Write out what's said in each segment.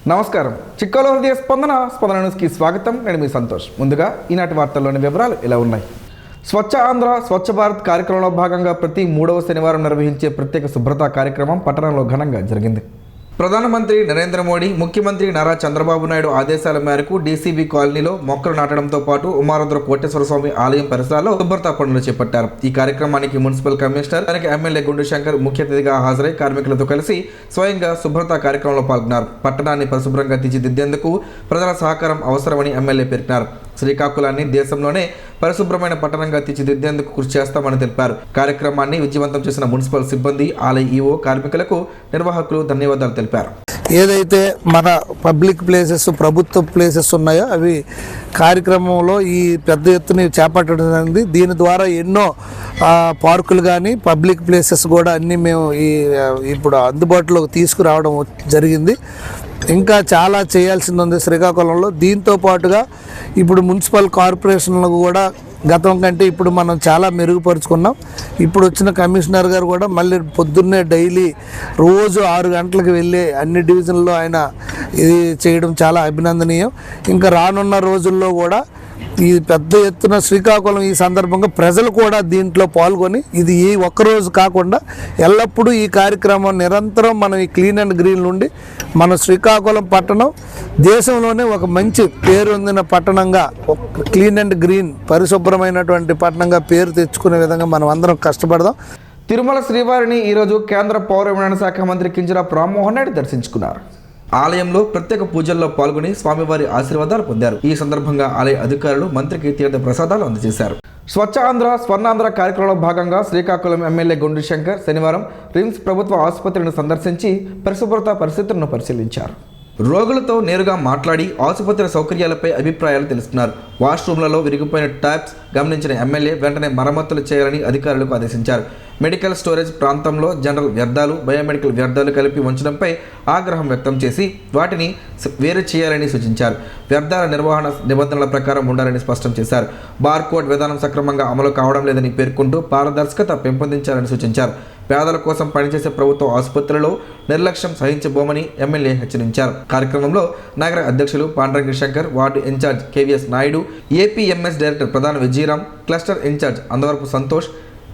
నమస్కారం. చిక్కాలో హృదయ స్పందన న్యూస్కి స్వాగతం. నేను మీ సంతోష్. ముందుగా ఈనాటి వార్తల్లోని వివరాలు ఇలా ఉన్నాయి. స్వచ్ఛ ఆంధ్ర స్వచ్ఛ భారత్ కార్యక్రమంలో భాగంగా ప్రతి 3వ శనివారం నిర్వహించే ప్రత్యేక శుభ్రతా కార్యక్రమం పట్టణంలో ఘనంగా జరిగింది. ప్రధానమంత్రి నరేంద్ర మోడీ, ముఖ్యమంత్రి నారా చంద్రబాబు నాయుడు ఆదేశాల మేరకు డీసీబీ కాలనీలో మొక్కలు నాటడంతో పాటు ఉమారుద్ర కోటేశ్వర స్వామి ఆలయం పరిసరాల్లో శుభ్రతా పనులు చేపట్టారు. ఈ కార్యక్రమానికి మున్సిపల్ కమిషనర్, స్థానిక ఎమ్మెల్యే గుండు శంకర్ ముఖ్య అతిథిగా హాజరై కార్మికులతో కలిసి స్వయంగా శుభ్రతా కార్యక్రమంలో పాల్గొన్నారు. పట్టణాన్ని పరిశుభ్రంగా తీర్చిదిద్దేందుకు ప్రజల సహకారం అవసరమని ఎమ్మెల్యే పేర్కొన్నారు. శ్రీకాకుళాన్ని దేశంలోనే పరిశుభ్రమైన పట్టణంగా తీర్చిదిద్దేందుకు కృషి చేస్తామని తెలిపారు. కార్యక్రమాన్ని విజయవంతం చేసిన మున్సిపల్ సిబ్బంది, ఆలయ ఈవో, కార్మికులకు నిర్వాహకులు ధన్యవాదాలు తెలిపారు. ఏదైతే మన పబ్లిక్ ప్లేసెస్, ప్రభుత్వ ప్లేసెస్ ఉన్నాయో అవి కార్యక్రమంలో ఈ పెద్ద ఎత్తున చేపట్టడం జరిగింది. దీని ద్వారా ఎన్నో పార్కులు కానీ పబ్లిక్ ప్లేసెస్ కూడా అన్నీ మేము ఇప్పుడు అందుబాటులోకి తీసుకురావడం జరిగింది. ఇంకా చాలా చేయాల్సింది ఉంది శ్రీకాకుళంలో. దీంతో పాటుగా ఇప్పుడు మున్సిపల్ కార్పొరేషన్లకు కూడా గతం కంటే ఇప్పుడు మనం చాలా మెరుగుపరుచుకున్నాం. ఇప్పుడు వచ్చిన కమిషనర్ గారు కూడా మళ్ళీ పొద్దున్నే డైలీ రోజు 6 గంటలకు వెళ్ళి అన్ని డివిజన్లో ఆయన ఇది చేయడం చాలా అభినందనీయం. ఇంకా రానున్న రోజుల్లో కూడా ఈ పెద్ద ఎత్తున శ్రీకాకుళం ఈ సందర్భంగా ప్రజలు కూడా దీంట్లో పాల్గొని ఇది ఈ ఒక్కరోజు కాకుండా ఎల్లప్పుడూ ఈ కార్యక్రమం నిరంతరం మనం ఈ క్లీన్ అండ్ గ్రీన్ నుండి మన శ్రీకాకుళం పట్టణం దేశంలోనే ఒక మంచి పేరు పొందిన పట్టణంగా, క్లీన్ అండ్ గ్రీన్ పరిశుభ్రమైనటువంటి పట్టణంగా పేరు తెచ్చుకునే విధంగా మనం అందరం కష్టపడదాం. తిరుమల శ్రీవారిని ఈరోజు కేంద్ర పౌర విమానయాన శాఖ మంత్రి కింజరాపు రామ్మోహన్ రెడ్డి దర్శించుకున్నారు. ఆలయంలో ప్రత్యేక పూజల్లో పాల్గొని స్వామివారి ఆశీర్వాదాలు పొందారు. ఈ సందర్భంగా ఆలయ అధికారులు మంత్రికి తీర్థ ప్రసాదాలు అందజేశారు. స్వచ్ఛ ఆంధ్ర స్వర్ణాంధ్ర కార్యక్రమంలో భాగంగా శ్రీకాకుళం ఎమ్మెల్యే గుండు శంకర్ శనివారం రిమ్స్ ప్రభుత్వ ఆసుపత్రిని సందర్శించి పరిశుభ్రత పరిస్థితులను పరిశీలించారు. రోగులతో నేరుగా మాట్లాడి ఆసుపత్రి సౌకర్యాలపై అభిప్రాయాలు తెలుసుకున్నారు. వాష్రూమ్లలో విరిగిపోయిన ట్యాప్స్ గమనించిన ఎమ్మెల్యే వెంటనే మరమ్మతులు చేయాలని అధికారులకు ఆదేశించారు. మెడికల్ స్టోరేజ్ ప్రాంతంలో జనరల్ వ్యర్థాలు, బయోమెడికల్ వ్యర్థాలు కలిపి ఉంచడంపై ఆగ్రహం వ్యక్తం చేసి వాటిని వేరు చేయాలని సూచించారు. వ్యర్థాల నిర్వహణ నిబంధనల ప్రకారం ఉండాలని స్పష్టం చేశారు. బార్కోడ్ విధానం సక్రమంగా అమలు కావడం లేదని పేర్కొంటూ పారదర్శకత పెంపొందించాలని సూచించారు. పేదల కోసం పనిచేసే ప్రభుత్వ ఆసుపత్రులలో నిర్లక్ష్యం సహించబోమని ఎమ్మెల్యే హెచ్చరించారు. కార్యక్రమంలో నగర అధ్యక్షులు Pandrangi Shankar, ward incharge KVS Naidu, APMS director ప్రధాన Vijayaram, cluster incharge Andavarapu Santosh,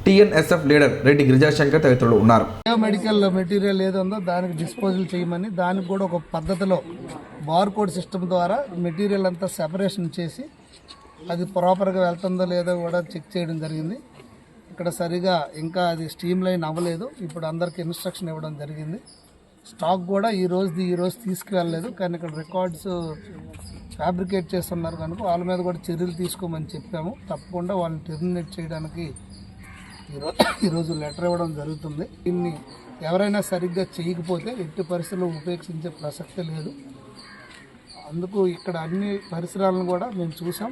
TNSF leader Reddy Girijashankar తదితరులు ఉన్నారు. మెడికల్ మెటీరియల్ ఏదో దానికి డిస్పోజల్ చేయమని, దానికి కూడా ఒక పద్ధతిలో బార్కోడ్ సిస్టమ్ ద్వారా మెటీరియల్ అంతా సెపరేషన్ చేసి అది ప్రాపర్గా వెళ్తుందో లేదో కూడా చెక్ చేయడం జరిగింది. ఇక్కడ సరిగా ఇంకా అది స్ట్రీమ్ లైన్ అవ్వలేదు. ఇప్పుడు అందరికి ఇన్స్ట్రక్షన్ ఇవ్వడం జరిగింది. స్టాక్ కూడా ఈ రోజు తీసుకువెళ్ళలేదు, కానీ ఇక్కడ రికార్డ్స్ ఫ్యాబ్రికేట్ చేస్తున్నారు కనుక వాళ్ళ మీద కూడా చర్యలు తీసుకోమని చెప్పాము. తప్పకుండా వాళ్ళని టెర్మినేట్ చేయడానికి ఈరోజు లెటర్ ఇవ్వడం జరుగుతుంది. దీన్ని ఎవరైనా సరిగ్గా చేయకపోతే ఎట్టి పరిస్థితుల్లో ఉపేక్షించే ప్రసక్తి లేదు. అందుకు ఇక్కడ అన్ని పరిసరాలను కూడా మేము చూసాం.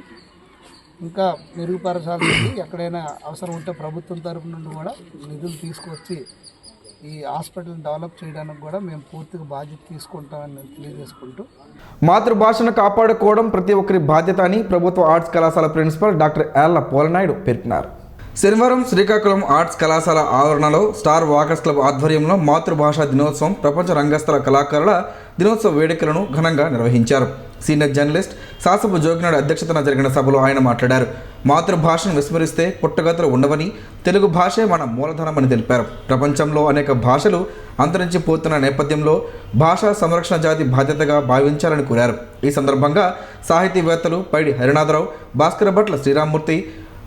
ఇంకా మెరుగుపరచాల్సింది ఎక్కడైనా అవసరం ఉంటే ప్రభుత్వం తరపు నుండి కూడా నిధులు తీసుకొచ్చి ఈ హాస్పిటల్ని డెవలప్ చేయడానికి కూడా మేము పూర్తిగా బాధ్యత తీసుకుంటామని నేను తెలియజేసుకుంటూ, మాతృభాషను కాపాడుకోవడం ప్రతి ఒక్కరి బాధ్యత అని ప్రభుత్వ ఆర్ట్స్ కళాశాల ప్రిన్సిపల్ డాక్టర్ యాళ్ల పోలనాయుడు పేర్కొన్నారు. శనివారం శ్రీకాకుళం ఆర్ట్స్ కళాశాల ఆవరణలో స్టార్ వాకర్స్ క్లబ్ ఆధ్వర్యంలో మాతృభాషా దినోత్సవం, ప్రపంచ రంగస్థల కళాకారుల దినోత్సవ వేడుకలను ఘనంగా నిర్వహించారు. సీనియర్ జర్నలిస్ట్ సాసపు జోగినాడు అధ్యక్షతన జరిగిన సభలో ఆయన మాట్లాడారు. మాతృభాషను విస్మరిస్తే పుట్టగతులు ఉండవని, తెలుగు భాషే మన మూలధనమని తెలిపారు. ప్రపంచంలో అనేక భాషలు అంతరించిపోతున్న నేపథ్యంలో భాషా సంరక్షణ జాతి బాధ్యతగా భావించాలని కోరారు. ఈ సందర్భంగా సాహితీవేత్తలు పైడి హరినాథరావు, భాస్కర భట్ల శ్రీరామ్మూర్తి,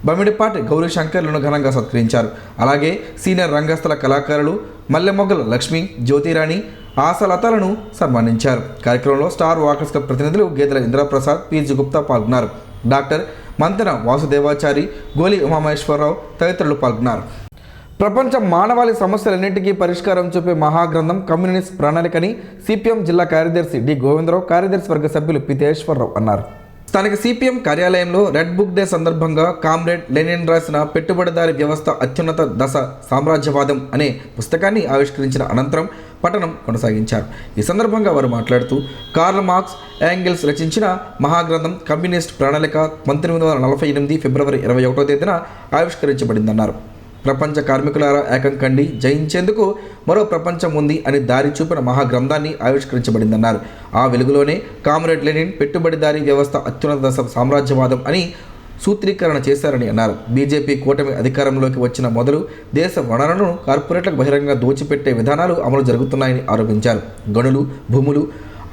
బమిడిపాటి గౌరీశంకర్లను ఘనంగా సత్కరించారు. అలాగే సీనియర్ రంగస్థల కళాకారులు మల్లెమొగ్గల లక్ష్మి, జ్యోతిరాణి, ఆశలతలను సన్మానించారు. కార్యక్రమంలో స్టార్ వాకర్స్ క్లబ్ ప్రతినిధులు గేదెల ఇంద్రప్రసాద్, పీజీ గుప్తా పాల్గొన్నారు. డాక్టర్ మంతెన వాసుదేవాచారి, గోలి ఉమామహేశ్వరరావు తదితరులు పాల్గొన్నారు. ప్రపంచ మానవాళి సమస్యలన్నింటికీ పరిష్కారం చూపే మహాగ్రంథం కమ్యూనిస్ట్ ప్రణాళికని సిపిఎం జిల్లా కార్యదర్శి డి గోవిందరావు, కార్యదర్శి వర్గ సభ్యులు పితేశ్వరరావు అన్నారు. స్థానిక సిపిఎం కార్యాలయంలో రెడ్ బుక్ డే సందర్భంగా కామ్రేడ్ లెనిన్ రాసిన పెట్టుబడిదారీ వ్యవస్థ అత్యున్నత దశ సామ్రాజ్యవాదం అనే పుస్తకాన్ని ఆవిష్కరించిన అనంతరం పఠనం కొనసాగించారు. ఈ సందర్భంగా వారు మాట్లాడుతూ కార్ల్ మార్క్స్, యాంగిల్స్ రచించిన మహాగ్రంథం కమ్యూనిస్ట్ ప్రణాళిక 1948 ఫిబ్రవరి 21వ తేదీన ఆవిష్కరించబడిందన్నారు. ప్రపంచ కార్మికులారా ఏకం కండి, జయించేందుకు మరో ప్రపంచం ఉంది అని దారి చూపిన మహాగ్రంథాన్ని ఆవిష్కరించబడిందన్నారు. ఆ వెలుగులోనే కామ్రేడ్ లెనిన్ పెట్టుబడిదారీ వ్యవస్థ అత్యున్నత దశ సామ్రాజ్యవాదం అని సూత్రీకరణ చేశారని అన్నారు. బీజేపీ కూటమి అధికారంలోకి వచ్చిన మొదలు దేశ వనరులను కార్పొరేట్లకు బహిరంగ దోచిపెట్టే విధానాలు అమలు జరుగుతున్నాయని ఆరోపించారు. గనులు, భూములు,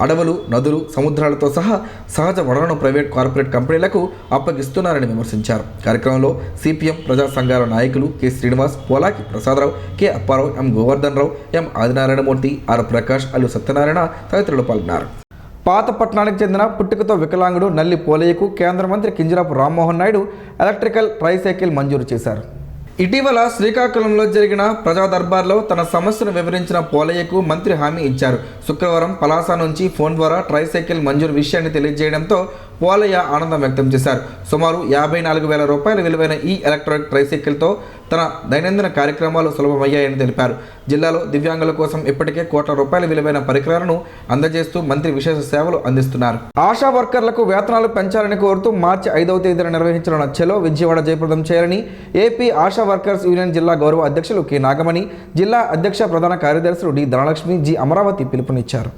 అడవులు, నదులు, సముద్రాలతో సహా సహజ వనరులను ప్రైవేట్ కార్పొరేట్ కంపెనీలకు అప్పగిస్తున్నారని విమర్శించారు. కార్యక్రమంలో సిపిఎం ప్రజా సంఘాల నాయకులు K Srinivas, Polaki Prasadarao, K Apparao, M Govardhan Rao, M Adinarayanamurthy, R Prakash, Allu Satyanarayana తదితరులు పాల్గొన్నారు. పాతపట్నానికి చెందిన పుట్టుకతో వికలాంగుడు నల్లి పోలయ్యకు కేంద్ర మంత్రి కింజరాపు రామ్మోహన్ నాయుడు ఎలక్ట్రికల్ ట్రైసైకిల్ మంజూరు చేశారు. ఇటీవల శ్రీకాకుళంలో జరిగిన ప్రజా దర్బార్లో తన సమస్యను వివరించిన పోలయ్యకు మంత్రి హామీ ఇచ్చారు. శుక్రవారం పలాస నుంచి ఫోన్ ద్వారా ట్రైసైకిల్ మంజూరు విషయాన్ని తెలియజేయడంతో పోలయ్య ఆనందం వ్యక్తం చేశారు. సుమారు 54,000 రూపాయల విలువైన ఈ ఎలక్ట్రిక్ ట్రైసైకిల్తో తన దైనందిన కార్యక్రమాలు సులభమయ్యాయని తెలిపారు. జిల్లాలో దివ్యాంగుల కోసం ఇప్పటికే కోట్ల రూపాయల విలువైన పరికరాలను అందజేస్తూ మంత్రి విశేష సేవలు అందిస్తున్నారు. ఆశా వర్కర్లకు వేతనాలు పెంచాలని కోరుతూ మార్చి 5వ తేదీన నిర్వహించనున్న చలో విజయవాడ జయప్రదం చేయాలని ఏపీ ఆశా వర్కర్స్ యూనియన్ జిల్లా గౌరవ అధ్యక్షులు కె నాగమణి, జిల్లా అధ్యక్ష ప్రధాన కార్యదర్శులు డి ధనలక్ష్మి, జి అమరావతి పిలుపునిచ్చారు.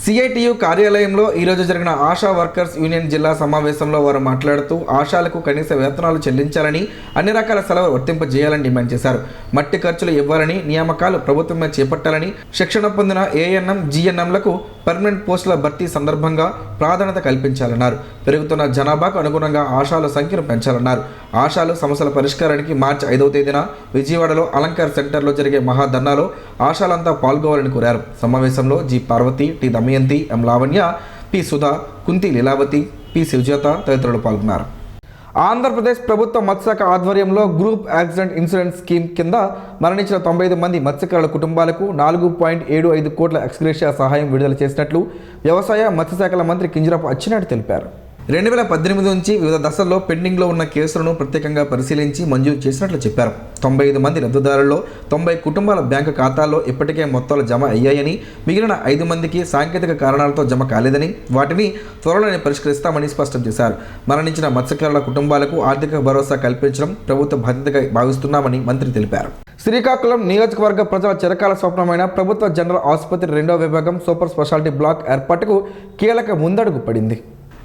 సిఐటియు కార్యాలయంలో ఈరోజు జరిగిన ఆశా వర్కర్స్ యూనియన్ జిల్లా సమావేశంలో వారు మాట్లాడుతూ ఆశాలకు కనీస వేతనాలు చెల్లించాలని, అన్ని రకాల సెలవులు వర్తింపజేయాలని డిమాండ్ చేశారు. మట్టి ఖర్చులు ఇవ్వాలని, నియామకాలు ప్రభుత్వమే చేపట్టాలని, శిక్షణ పొందిన ఏఎన్ఎం, జిఎన్ఎంలకు పర్మనెంట్ పోస్టుల భర్తీ సందర్భంగా ప్రాధాన్యత కల్పించాలన్నారు. పెరుగుతున్న జనాభాకు అనుగుణంగా ఆశాల సంఖ్యను పెంచాలన్నారు. ఆశాలు సమస్యల పరిష్కారానికి మార్చి 5వ తేదీన విజయవాడలో అలంకార్ సెంటర్లో జరిగే మహాధర్నాలో ఆశాలంతా పాల్గొవాలని కోరారు. సమావేశంలో జి పార్వతి, టి దమయంతి, ఎం లావణ్య, పి సుధా, కుంతి లీలావతి, పి శివజ్యోత తదితరులు పాల్గొన్నారు. ఆంధ్రప్రదేశ్ ప్రభుత్వ మత్స్యశాఖ ఆధ్వర్యంలో గ్రూప్ యాక్సిడెంట్ ఇన్సూరెన్స్ స్కీమ్ కింద మరణించిన 95 మంది మత్స్యకారుల కుటుంబాలకు 4.75 కోట్ల ఎక్స్గ్రేషియా సహాయం విడుదల చేసినట్లు వ్యవసాయ, మత్స్యశాఖల మంత్రి కింజరాపు అచ్చెన్నాయుడు తెలిపారు. 2018 నుంచి వివిధ దశల్లో పెండింగ్లో ఉన్న కేసులను ప్రత్యేకంగా పరిశీలించి మంజూరు చేసినట్లు చెప్పారు. 95 మంది లబ్ధిదారుల్లో 90 కుటుంబాల బ్యాంకు ఖాతాల్లో ఇప్పటికే మొత్తాలు జమ అయ్యాయని, మిగిలిన 5 మందికి సాంకేతిక కారణాలతో జమ కాలేదని, వాటిని త్వరలోనే పరిష్కరిస్తామని స్పష్టం చేశారు. మరణించిన మత్స్యకారుల కుటుంబాలకు ఆర్థిక భరోసా కల్పించడం ప్రభుత్వ బాధ్యతగా భావిస్తున్నామని మంత్రి తెలిపారు. శ్రీకాకుళం నియోజకవర్గ ప్రజల చిరకాల స్వప్నమైన ప్రభుత్వ జనరల్ ఆసుపత్రి 2వ విభాగం సూపర్ స్పెషాలిటీ బ్లాక్ ఏర్పాటుకు కీలక ముందడుగు పడింది.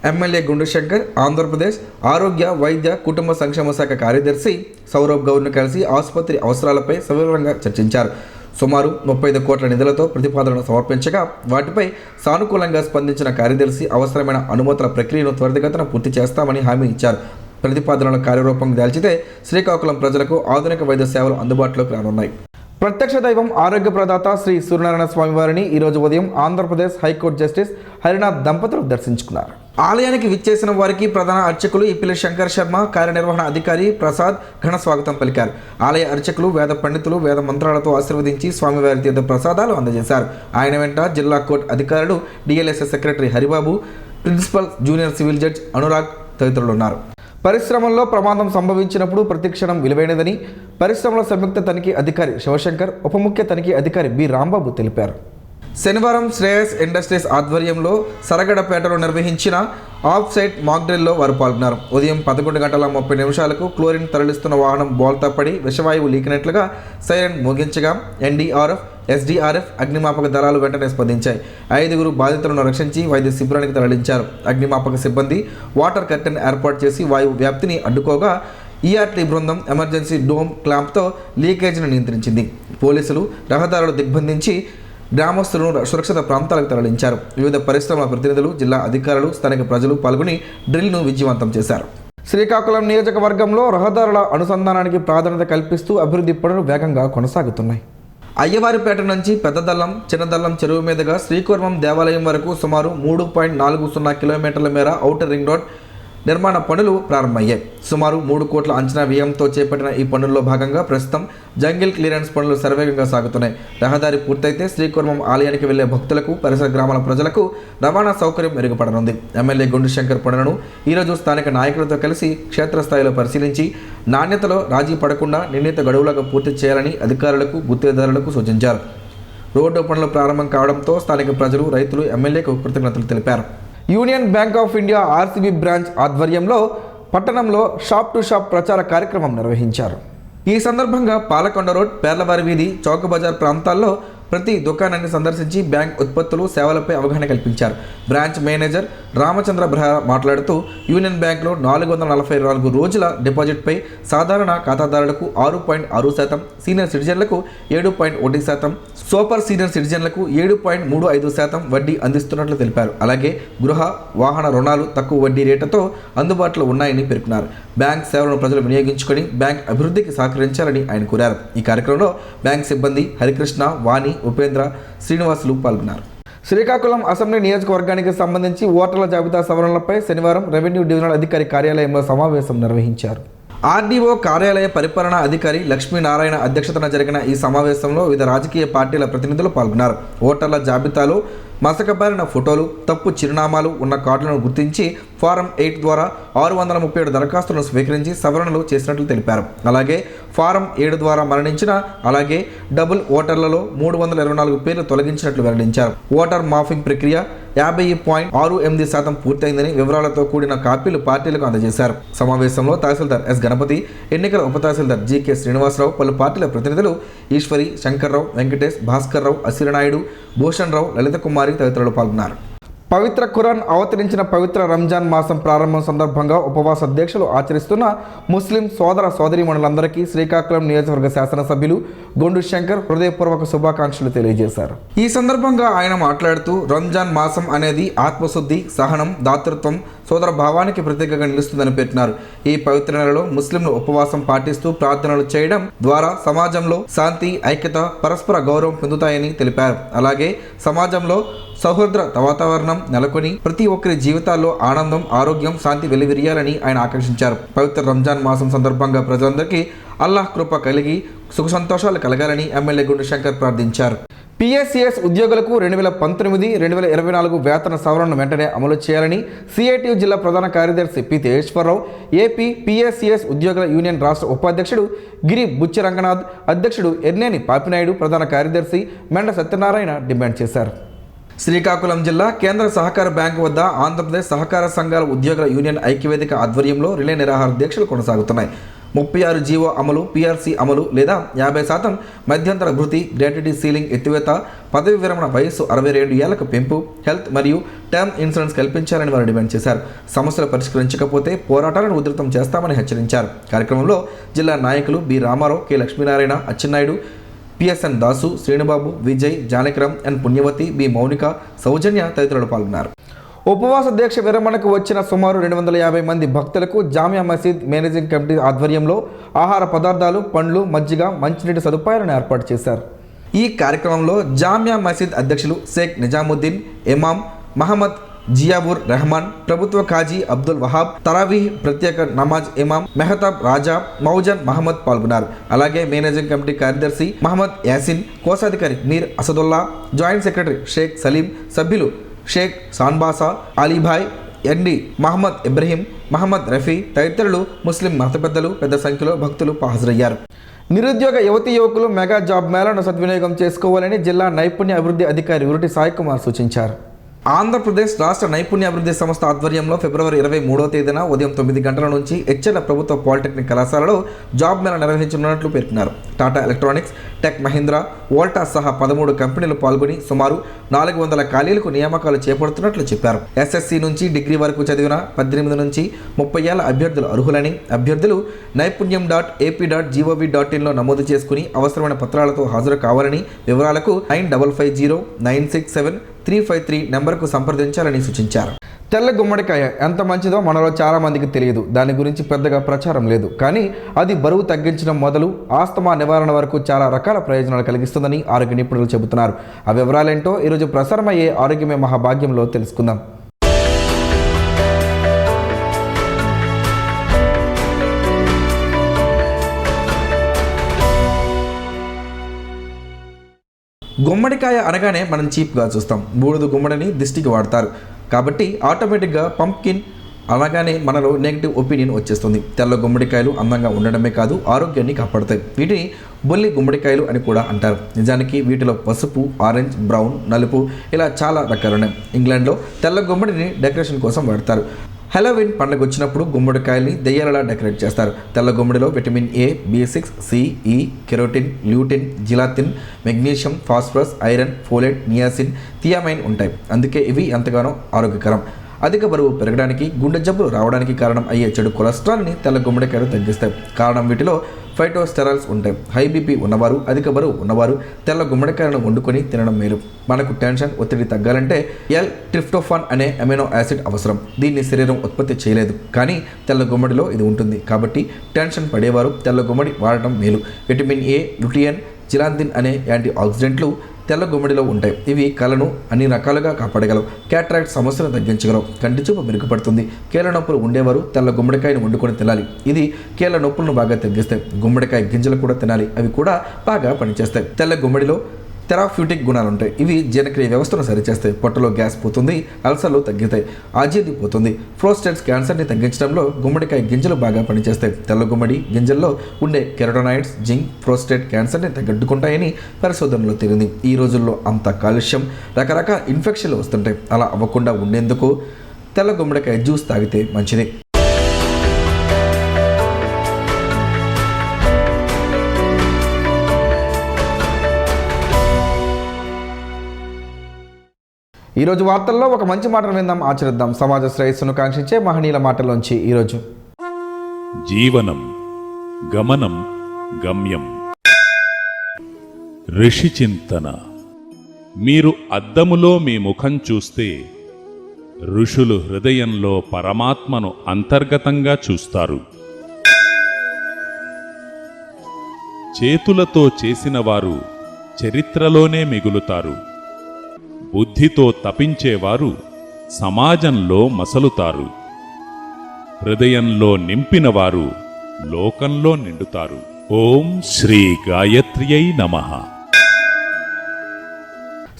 ఎమ్మెల్యే గుండు శంకర్, ఆంధ్రప్రదేశ్ ఆరోగ్య, వైద్య, కుటుంబ సంక్షేమ శాఖ కార్యదర్శి సౌరభ్ గౌడ్ను కలిసి ఆసుపత్రి అవసరాలపై సవివరంగా చర్చించారు. సుమారు 35 కోట్ల నిధులతో ప్రతిపాదనలు సమర్పించగా వాటిపై సానుకూలంగా స్పందించిన కార్యదర్శి అవసరమైన అనుమతుల ప్రక్రియను త్వరితగతిన పూర్తి చేస్తామని హామీ ఇచ్చారు. ప్రతిపాదనల కార్యరూపం దాల్చితే శ్రీకాకుళం ప్రజలకు ఆధునిక వైద్య సేవలు అందుబాటులోకి రానున్నాయి. ప్రత్యక్ష దైవం ఆరోగ్య ప్రదాత శ్రీ సూర్యనారాయణ స్వామి వారిని ఈరోజు ఉదయం ఆంధ్రప్రదేశ్ హైకోర్టు జస్టిస్ హరినాథ్ దంపతులు దర్శించుకున్నారు. ఆలయానికి విచ్చేసిన వారికి ప్రధాన అర్చకులు ఇప్పిలి శంకర్ శర్మ, కార్యనిర్వహణ అధికారి ప్రసాద్ ఘన స్వాగతం పలికారు. ఆలయ అర్చకులు, వేద పండితులు వేద మంత్రాలతో ఆశీర్వదించి స్వామివారి తీర్థ ప్రసాదాలు అందజేశారు. ఆయన వెంట జిల్లా కోర్టు అధికారులు, DLSS secretary Haribabu, principal junior civil judge Anurag తదితరులు ఉన్నారు. పరిశ్రమల్లో ప్రమాదం సంభవించినప్పుడు ప్రతిక్షణం విలువైనదని పరిశ్రమల సంయుక్త తనిఖీ అధికారి శివశంకర్, ఉప ముఖ్య తనిఖీ అధికారి బి రాంబాబు తెలిపారు. శనివారం శ్రేయస్ ఇండస్ట్రీస్ ఆధ్వర్యంలో సరగడపేటలో నిర్వహించిన ఆఫ్ సైట్ మాక్ డ్రిల్లో వారు పాల్గొన్నారు. ఉదయం 11:30 క్లోరిన్ తరలిస్తున్న వాహనం బోల్తా పడి విషవాయువు లీకినట్లుగా సైరన్ మోగించగా ఎన్డీఆర్ఎఫ్, ఎస్డీఆర్ఎఫ్, అగ్నిమాపక దళాలు వెంటనే స్పందించాయి. 5 బాధితులను రక్షించి వైద్య శిబిరానికి తరలించారు. అగ్నిమాపక సిబ్బంది వాటర్ కర్టెన్ ఏర్పాటు చేసి వాయువు వ్యాప్తిని అడ్డుకోగా ఈఆర్టీ బృందం ఎమర్జెన్సీ డోమ్ క్లాంప్తో లీకేజీని నియంత్రించింది. పోలీసులు రహదారులు దిగ్బంధించి గ్రామస్తులను సురక్షిత ప్రాంతాలకు తరలించారు. వివిధ పరిశ్రమల ప్రతినిధులు, జిల్లా అధికారులు, స్థానిక ప్రజలు పాల్గొని డ్రిల్ను విజయవంతం చేశారు. శ్రీకాకుళం నియోజకవర్గంలో రహదారుల అనుసంధానానికి ప్రాధాన్యత కల్పిస్తూ అభివృద్ధి పనులు వేగంగా కొనసాగుతున్నాయి. అయ్యవారిపేట నుంచి పెద్దదల్లం, చిన్నదల్లం చెరువు మీదుగా శ్రీకూర్మం దేవాలయం వరకు సుమారు 3.40 కిలోమీటర్ల మేర ఔటర్ రింగ్ రోడ్ నిర్మాణ పనులు ప్రారంభమయ్యాయి. సుమారు 3 కోట్ల అంచనా వ్యయంతో చేపట్టిన ఈ పనుల్లో భాగంగా ప్రస్తుతం జంగిల్ క్లియరెన్స్ పనులు శరవేగంగా సాగుతున్నాయి. రహదారి పూర్తయితే శ్రీకూర్మం ఆలయానికి వెళ్లే భక్తులకు, పరిసర గ్రామాల ప్రజలకు రవాణా సౌకర్యం మెరుగుపడనుంది. ఎమ్మెల్యే గుండు శంకర్ పనులను ఈరోజు స్థానిక నాయకులతో కలిసి క్షేత్రస్థాయిలో పరిశీలించి నాణ్యతలో రాజీ పడకుండా నిర్ణీత గడువులకు పూర్తి చేయాలని అధికారులకు, గుత్తేదారులకు సూచించారు. రోడ్డు పనులు ప్రారంభం కావడంతో స్థానిక ప్రజలు, రైతులు ఎమ్మెల్యేకు కృతజ్ఞతలు తెలిపారు. Union bank of India RCB branch ఆధ్వర్యంలో పట్టణంలో షాప్ టు షాప్ ప్రచార కార్యక్రమం నిర్వహించారు. ఈ సందర్భంగా పాలకొండ రోడ్, పేర్లవారి వీధి, చౌక బజార్ ప్రాంతాల్లో ప్రతి దుకాణాన్ని సందర్శించి బ్యాంక్ ఉత్పత్తులు, సేవలపై అవగాహన కల్పించారు. బ్రాంచ్ మేనేజర్ రామచంద్ర బ్రహ్మ మాట్లాడుతూ యూనియన్ బ్యాంక్లో 444 రోజుల డిపాజిట్పై సాధారణ ఖాతాదారులకు 6.6%, సీనియర్ సిటిజన్లకు 7.1%, సూపర్ సీనియర్ సిటిజన్లకు 7.35% వడ్డీ అందిస్తున్నట్లు తెలిపారు. అలాగే గృహ, వాహన రుణాలు తక్కువ వడ్డీ రేటుతో అందుబాటులో ఉన్నాయని పేర్కొన్నారు. బ్యాంక్ సేవలను ప్రజలు వినియోగించుకొని బ్యాంక్ అభివృద్ధికి సహకరించాలని ఆయన కోరారు. ఈ కార్యక్రమంలో బ్యాంక్ సిబ్బంది హరికృష్ణ, వాణి, ఉపేంద్ర, శ్రీనివాసులు పాల్గొన్నారు. శ్రీకాకుళం అసెంబ్లీ నియోజకవర్గానికి సంబంధించి ఓటర్ల జాబితా సవరణలపై శనివారం రెవెన్యూ డివిజనల్ అధికారి కార్యాలయంలో సమావేశం నిర్వహించారు. ఆర్డీఓ కార్యాలయ పరిపాలనా అధికారి లక్ష్మీనారాయణ అధ్యక్షతన జరిగిన ఈ సమావేశంలో వివిధ రాజకీయ పార్టీల ప్రతినిధులు పాల్గొన్నారు. ఓటర్ల జాబితాలో మసకబారిన ఫోటోలు, తప్పు చిరునామాలు ఉన్న కార్డులను గుర్తించి ఫారం 8 ద్వారా 637 దరఖాస్తులను స్వీకరించి సవరణలు చేసినట్లు తెలిపారు. అలాగే ఫారం 7 ద్వారా మరణించిన, అలాగే డబుల్ ఓటర్లలో 324 పేర్లు తొలగించినట్లు వెల్లడించారు. ఓటర్ మాఫింగ్ ప్రక్రియ 50.68% పూర్తయిందని వివరాలతో కూడిన కాపీలు పార్టీలకు అందజేశారు. సమావేశంలో తహసీల్దార్ ఎస్ గణపతి, ఎన్నికల ఉప తహసీల్దార్ జీకే శ్రీనివాసరావు, పలు పార్టీల ప్రతినిధులు ఈశ్వరి, శంకర్రావు, వెంకటేష్, భాస్కర్రావు, అసిరనాయుడు, భూషణ్ రావు, లలిత కుమారి తదితరులు పాల్గొన్నారు. పవిత్ర ఖురాన్ అవతరించిన పవిత్ర రంజాన్ మాసం ప్రారంభం సందర్భంగా ఉపవాస దీక్షలు ఆచరిస్తున్న ముస్లిం సోదర సోదరీమణులందరికీ శ్రీకాకుళం నియోజకవర్గ శాసనసభ్యులు గొండు శంకర్ హృదయపూర్వక శుభాకాంక్షలు తెలియజేశారు. ఈ సందర్భంగా ఆయన మాట్లాడుతూ రంజాన్ మాసం అనేది ఆత్మశుద్ధి, సహనం, దాతృత్వం, సోదర భావానికి ప్రతీకగా నిలుస్తుందని పేర్కొన్నారు. ఈ పవిత్ర నెలలో ముస్లింలు ఉపవాసం పాటిస్తూ ప్రార్థనలు చేయడం ద్వారా సమాజంలో శాంతి, ఐక్యత, పరస్పర గౌరవం పొందుతాయని తెలిపారు. అలాగే సమాజంలో సౌహృద వాతావరణం నెలకొని ప్రతి ఒక్కరి జీవితాల్లో ఆనందం, ఆరోగ్యం, శాంతి వెల్లివిరియాలని ఆయన ఆకాంక్షించారు. పవిత్ర రంజాన్ మాసం సందర్భంగా ప్రజలందరికీ అల్లాహ్ కృప కలిగి సుఖ సంతోషాలు కలగాలని ఎమ్మెల్యే గుండు శంకర్ ప్రార్థించారు. పిఎస్సిఎస్ ఉద్యోగులకు 2019-2024 వేతన సవరణను వెంటనే అమలు చేయాలని సిఐటియు జిల్లా ప్రధాన కార్యదర్శి పి తేజేశ్వరరావు, ఏపీ పిఎస్సిఎస్ ఉద్యోగుల యూనియన్ రాష్ట్ర ఉపాధ్యక్షుడు గిరి బుచ్చిరంగనాథ్, అధ్యక్షుడు ఎర్నేని పాపినాయుడు, ప్రధాన కార్యదర్శి మెండ సత్యనారాయణ డిమాండ్ చేశారు. శ్రీకాకుళం జిల్లా కేంద్ర సహకార బ్యాంకు వద్ద ఆంధ్రప్రదేశ్ సహకార సంఘాల ఉద్యోగుల యూనియన్ ఐక్యవేదిక ఆధ్వర్యంలో రిలే నిరాహార దీక్షలు కొనసాగుతున్నాయి. 36 జీవో అమలు, పిఆర్సీ అమలు లేదా 50% మధ్యంతర భృతి, గ్రాట్యుటీ సీలింగ్ ఎత్తివేత, పదవి విరమణ వయస్సు 62 ఏళ్లకు పెంపు, హెల్త్ మరియు టర్మ్ ఇన్సూరెన్స్ కల్పించాలని వారు డిమాండ్ చేశారు. సమస్యలు పరిష్కరించకపోతే పోరాటాలను ఉధృతం చేస్తామని హెచ్చరించారు. కార్యక్రమంలో జిల్లా నాయకులు B Ramarao, K Lakshminarayana, Atchannaidu, PSN Dasu, Srinubabu, Vijay, Janakiram, N Punyavathi, B Mounika, Soujanya తదితరులు పాల్గొన్నారు. ఉపవాస దీక్ష విరమణకు వచ్చిన సుమారు 250 మంది భక్తులకు జామియా మసీద్ మేనేజింగ్ కమిటీ ఆధ్వర్యంలో ఆహార పదార్థాలు, పండ్లు, మజ్జిగ, మంచినీటి సదుపాయాలను ఏర్పాటు చేశారు. ఈ కార్యక్రమంలో జామియా మసీద్ అధ్యక్షులు షేక్ నిజాముద్దీన్, ఇమాం మహమ్మద్ జియాబుర్ రెహమాన్, ప్రభుత్వ ఖాజీ అబ్దుల్ వహాబ్, తరావీహ్ ప్రత్యేక నమాజ్ ఇమాం మెహతాబ్ రాజా, మౌజన్ మహమ్మద్ పాల్గొన్నారు. అలాగే మేనేజింగ్ కమిటీ కార్యదర్శి మహమ్మద్ యాసిన్, కోశాధికారి మీర్ అసదుల్లా, జాయింట్ సెక్రటరీ షేక్ సలీం, సభ్యులు షేక్ సాన్బాసా, అలీభాయ్, ఎండి మహమ్మద్ ఇబ్రహీం, మహమ్మద్ రఫీ తదితరులు ముస్లిం మత పెద్దలు పెద్ద సంఖ్యలో భక్తులు హాజరయ్యారు. నిరుద్యోగ యువతీ యువకులు మెగా జాబ్ మేళాను సద్వినియోగం చేసుకోవాలని జిల్లా నైపుణ్య అభివృద్ధి అధికారి ఉరుటి సాయి కుమార్ సూచించారు. ఆంధ్రప్రదేశ్ రాష్ట్ర నైపుణ్య అభివృద్ధి సంస్థ ఆధ్వర్యంలో ఫిబ్రవరి 23వ తేదీన ఉదయం 9 గంటల నుంచి హెచ్ఎల్ ప్రభుత్వ పాలిటెక్నిక్ కళాశాలలో జాబ్ మేళా నిర్వహించనున్నట్లు పేర్కొన్నారు. టాటా ఎలక్ట్రానిక్స్, టెక్ మహీంద్రా, వోల్టాస్ సహా 13 కంపెనీలు పాల్గొని సుమారు 400 ఖాళీలకు నియామకాలు చేపడుతున్నట్లు చెప్పారు. ఎస్ఎస్సి నుంచి డిగ్రీ వరకు చదివిన 18 నుంచి 30 ఏళ్ల అభ్యర్థులు అర్హులని, అభ్యర్థులు naippunyam.ap.gov.in లో నమోదు చేసుకుని అవసరమైన పత్రాలతో హాజరు కావాలని, వివరాలకు 9550967353 నెంబర్కు సంప్రదించాలని సూచించారు. తెల్ల గుమ్మడికాయ ఎంత మంచిదో మనలో చాలా మందికి తెలియదు. దాని గురించి పెద్దగా ప్రచారం లేదు. కానీ అది బరువు తగ్గించడం మొదలు ఆస్తమా నివారణ వరకు చాలా రకాల ప్రయోజనాలు కలిగిస్తుందని ఆరోగ్య నిపుణులు చెబుతున్నారు. ఆ వివరాలేంటో ఈరోజు ప్రసారమయ్యే ఆరోగ్యమే మహాభాగ్యంలో తెలుసుకుందాం. గుమ్మడికాయ అనగానే మనం చీప్గా చూస్తాం. బూడిద గుమ్మడిని దిష్టికి వాడతారు కాబట్టి ఆటోమేటిక్గా పంప్కిన్ అలాగానే మనలో నెగిటివ్ ఒపీనియన్ వచ్చేస్తుంది. తెల్ల గుమ్మడికాయలు అందంగా ఉండడమే కాదు ఆరోగ్యాన్ని కాపాడుతాయి. వీటిని బొల్లి గుమ్మడికాయలు అని కూడా అంటారు. నిజానికి వీటిలో పసుపు, ఆరెంజ్, బ్రౌన్, నలుపు ఇలా చాలా రకాలున్నాయి. ఇంగ్లాండ్లో తెల్ల గుమ్మడిని డెకరేషన్ కోసం వాడతారు. హలోవిన్ పండుగ వచ్చినప్పుడు గుమ్మడికాయల్ని దెయ్యాలలా డెకరేట్ చేస్తారు. తెల్ల గుమ్మడిలో vitamin A, B6, C, E, carotene, lutein, gelatin, magnesium, phosphorus, iron, folate, niacin, thiamine ఉంటాయి. అందుకే ఇవి ఎంతగానో ఆరోగ్యకరం. అధిక బరువు పెరగడానికి, గుండె జబ్బులు రావడానికి కారణం అయ్యే చెడు కొలెస్ట్రాల్ని తెల్ల గుమ్మడికాయలు తగ్గిస్తాయి. కారణం వీటిలో ఫైటోస్టెరాల్స్ ఉంటాయి. హై బీపీ ఉన్నవారు, అధిక బరువు ఉన్నవారు తెల్ల గుమ్మడికాయలను వండుకొని తినడం మేలు. మనకు టెన్షన్, ఒత్తిడి తగ్గాలంటే ట్రిప్టోఫాన్ అనే అమినో యాసిడ్ అవసరం. దీన్ని శరీరం ఉత్పత్తి చేయలేదు, కానీ తెల్ల గుమ్మడిలో ఇది ఉంటుంది. కాబట్టి టెన్షన్ పడేవారు తెల్ల గుమ్మడి వాడటం మేలు. విటమిన్ ఏ, లుటియన్, జిలాంతిన్ అనే యాంటీ ఆక్సిడెంట్లు తెల్ల గుమ్మడిలో ఉంటాయి. ఇవి కళ్ళను అన్ని రకాలుగా కాపాడగలవు. క్యాటరాక్ట్ సమస్యను తగ్గించగలవు. కంటి చూపు మెరుగుపడుతుంది. కీళ్ళ నొప్పులు ఉండేవారు తెల్ల గుమ్మడికాయను వండుకొని తినాలి. ఇది కీళ్ళ నొప్పులను బాగా తగ్గిస్తాయి. గుమ్మడికాయ గింజలు కూడా తినాలి. అవి కూడా బాగా పనిచేస్తాయి. తెల్ల గుమ్మడిలో థెరాప్యూటిక్ గుణాలు ఉంటాయి. ఇవి జీర్ణక్రియ వ్యవస్థను సరిచేస్తాయి. పొట్టలో గ్యాస్ పోతుంది, అల్సర్లు తగ్గుతాయి, అజీర్తి పోతుంది. ప్రోస్టేట్ క్యాన్సర్ని తగ్గించడంలో గుమ్మడికాయ గింజలు బాగా పనిచేస్తాయి. తెల్ల గుమ్మడి గింజల్లో ఉండే కెరోటోనాయిడ్స్, జింక్ ప్రోస్టేట్ క్యాన్సర్ని తగ్గట్టుకుంటాయని పరిశోధనలో తేలింది. ఈ రోజుల్లో అంత కాలుష్యం, రకరకాల ఇన్ఫెక్షన్లు వస్తుంటాయి. అలా అవ్వకుండా ఉండేందుకు తెల్ల గుమ్మడికాయ జ్యూస్ తాగితే మంచిది. ఈరోజు వార్తల్లో ఒక మంచి మాటను విందాం, ఆచరిద్దాం. సమాజ శ్రేయస్సును కాంక్షించే మహనీయుల మాటల్లోంచి ఈరోజు. జీవనం గమనం గమ్యం. ఋషి చింతన. మీరు అద్దములో మీ ముఖం చూస్తే ఋషులు హృదయంలో పరమాత్మను అంతర్గతంగా చూస్తారు. చేతులతో చేసినవారు చరిత్రలోనే మిగులుతారు. బుద్ధితో తపించేవారు సమాజంలో మసలుతారు. హృదయంలో నింపినవారు లోకంలో నిండుతారు. ఓం శ్రీ గాయత్ర్యై నమః.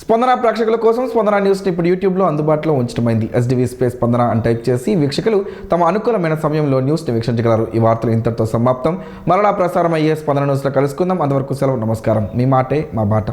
స్పందన ప్రేక్షకుల కోసం స్పందన న్యూస్ని ఇప్పుడు యూట్యూబ్లో అందుబాటులో ఉంచడమైంది. SDV స్పేస్ స్పందన అని టైప్ చేసి వీక్షకులు తమ అనుకూలమైన సమయంలో న్యూస్ని వీక్షించగలరు. ఈ వార్తలు ఇంతటితో సమాప్తం. మరలా ప్రసారం అయ్యే స్పందన న్యూస్లో కలుసుకుందాం. అంతవరకు సెలవు. నమస్కారం. మీ మాటే మా బాట.